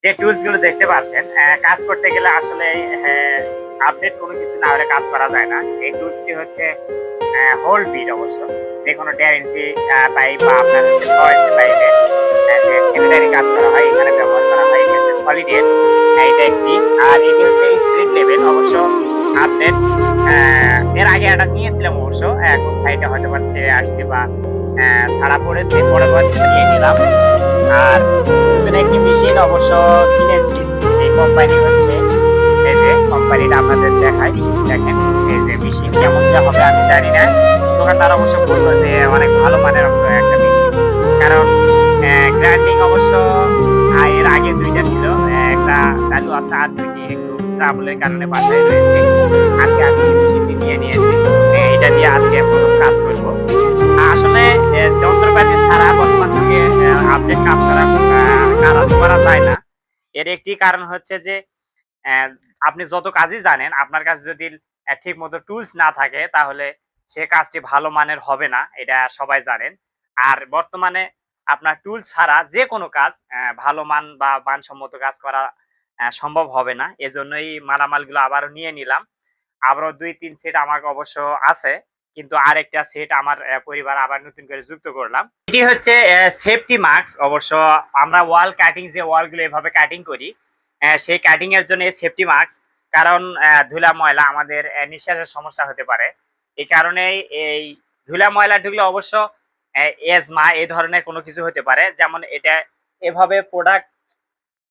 যে টুলস গুলো দেখতে পাচ্ছেন, কাজ করতে গেলে আসলে আপডেট কোনো কিছু না হলে কাজ করা যায় না। এই টুলসটি হচ্ছে হোল বিট অবশ্য, যে কোনো 1.5 ইঞ্চি পাইপ বা আপনার হচ্ছে 6 ইঞ্চি পাইপে যে সেকেন্ডারি কাজ করা হয় এখানে ব্যবহার করা হয়। এটা হচ্ছে সলিড এর, এটা একটি। আর এটি হচ্ছে স্পিরিট লেভেল অবশ্য আপডেট। এর আগে এটা নিয়েছিলাম অবশ্য, এখন সাইডে হয়তো বা ছেড়ে আসছে বা ছাড়া পড়েছে, পরবর্তীতে নিয়ে নিলাম। আর নতুন একটি মেশিন অবশ্য কিনেছি। এই কোম্পানি হচ্ছে, এই যে কোম্পানিটা আপনাদের দেখাই, দেখেন এই যে মেশিন কেমন যা হবে আমি জানি না। দোকানদার অবশ্য বললো যে অনেক ভালো মানের একটা মেশিন, কারণ গ্রাইন্ডিং অবশ্য এর আগে দুইটা ছিল, একটা চালু আছে আর দুইটি একটু ট্রাবলের কারণে বাসায় রয়েছে। আজকে আমি এই মেশিনটি নিয়ে নিয়েছি, এটা দিয়ে আজকে প্রথম কাজ করব। আসলে যন্ত্রপাতি ছাড়া বর্তমান যুগে আপডেট কাজ করা যায় না। এর একটি কারণ হচ্ছে যে আহ, আপনি যত কাজই জানেন, আপনার কাছে যদি ঠিক মতো টুলস না থাকে তাহলে সে কাজটি ভালো মানের হবে না, এটা সবাই জানেন। আর বর্তমানে আপনার টুল ছাড়া যে কোনো কাজ ভালো মান বা মানসম্মত কাজ করা সম্ভব হবে না। এজন্যই মালামালগুলো আবারও নিয়ে নিলাম। আবারও ২-৩ সেট আমার অবশ্য আছে, কিন্তু আরেকটা সেট আমার পরিবার আবার নতুন করে যুক্ত করলাম। এটি হচ্ছে সেফটি মাস্ক অবশ্য। আমরা ওয়াল কাটিং, যে ওয়ালগুলো এভাবে কাটিং করি, সেই কাটিং এর জন্য সেফটি মাস্ক। কারণ ধুলা ময়লা আমাদের নিঃশ্বাসের সমস্যা হতে পারে। এই কারণেই এই ধুলা ময়লা ঢুকলে অবশ্য এজমা এই ধরনের কোনো কিছু হতে পারে। যেমন এটা এভাবে প্রোডাক্ট,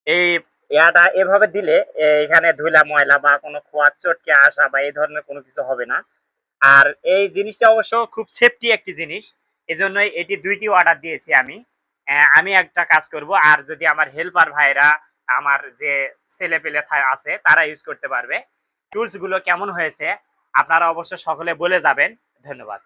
এই ইয়াটা এভাবে দিলে এখানে ধুলা ময়লা বা কোনো খোয়া চটকে আসা বা এই ধরনের কোনো কিছু হবে না। আর এই জিনিসটা অবশ্য খুব সেফটি একটি জিনিস, এজন্যই এটি দুইটি অর্ডার দিয়েছি আমি। আমি একটা কাজ করব, আর যদি আমার হেল্পার ভাইরা, আমার যে ছেলে পেলে আছে তারা ইউজ করতে পারবে। টুলস গুলো কেমন হয়েছে আপনারা অবশ্য সকলে বলে যাবেন। ধন্যবাদ।